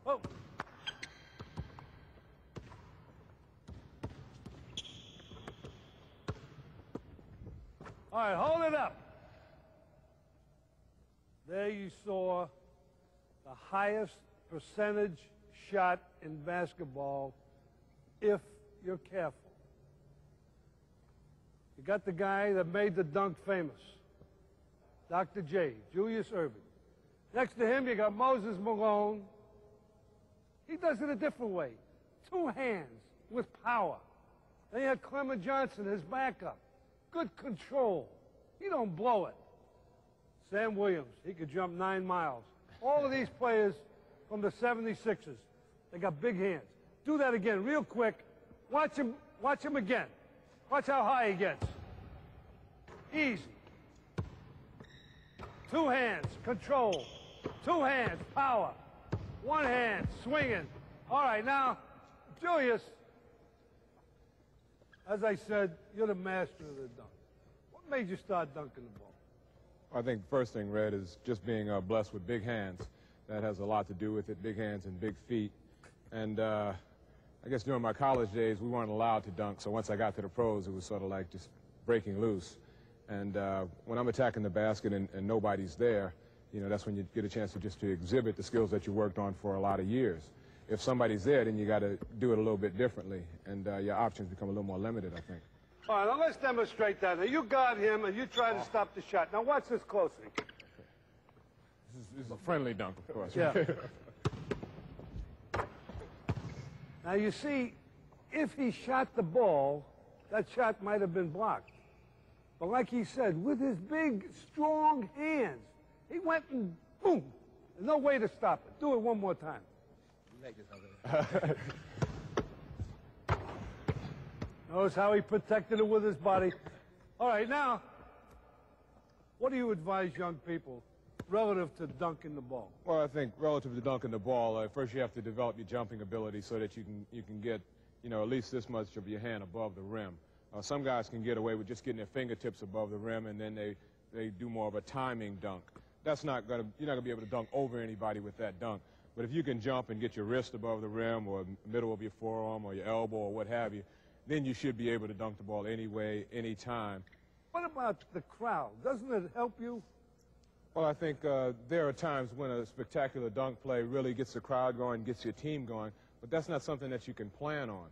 Oh. All right, hold it up. There you saw the highest percentage shot in basketball if you're careful. You got the guy that made the dunk famous, Dr. J, Julius Irving. Next to him, you got Moses Malone. He does it a different way. 2 hands with power. Then you have Clement Johnson, his backup. Good control. He don't blow it. Sam Williams, he could jump 9 miles. All of these players from the 76ers, they got big hands. Do that again, real quick. Watch him again. Watch how high he gets. Easy. 2 hands, control. 2 hands, power. 1 hand, swinging. All right, now, Julius, as I said, you're the master of the dunk. What made you start dunking the ball? I think the first thing, Red, is just being blessed with big hands. That has a lot to do with it, big hands and big feet. And I guess during my college days, we weren't allowed to dunk, so once I got to the pros, it was sort of like just breaking loose. And when I'm attacking the basket and nobody's there, you know, that's when you get a chance to exhibit the skills that you worked on for a lot of years. If somebody's there, then you got to do it a little bit differently, and your options become a little more limited, I think. All right, now let's demonstrate that. Now, you guard him, and you try to stop the shot. Now, watch this closely. This is a friendly dunk, of course. Yeah. Now, you see, if he shot the ball, that shot might have been blocked. But like he said, with his big, strong hands, he went and boom. There's no way to stop it. Do it one more time. Notice how he protected it with his body. All right, now, what do you advise young people relative to dunking the ball? Well, I think relative to dunking the ball, first you have to develop your jumping ability so that you can get, you know, at least this much of your hand above the rim. Some guys can get away with just getting their fingertips above the rim, and then they do more of a timing dunk. That's not gonna, you're not gonna be able to dunk over anybody with that dunk. But if you can jump and get your wrist above the rim or middle of your forearm or your elbow or what have you, then you should be able to dunk the ball anyway, anytime. What about the crowd? Doesn't it help you? Well, I think there are times when a spectacular dunk play really gets the crowd going, gets your team going, but that's not something that you can plan on.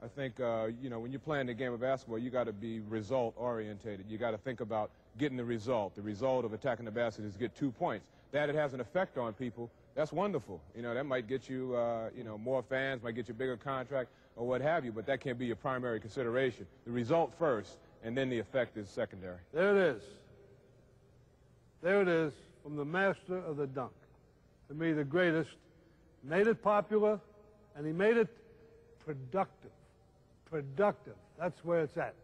I think, you know, when you're playing the game of basketball, you got to be result-orientated. You got to think about getting the result. The result of attacking the basket is get 2 points. That it has an effect on people, that's wonderful. You know, that might get you, you know, more fans, might get you a bigger contract or what have you, but that can't be your primary consideration. The result first, and then the effect is secondary. There it is. There it is, from the master of the dunk. To me, the greatest. Made it popular, and he made it productive. Productive. That's where it's at.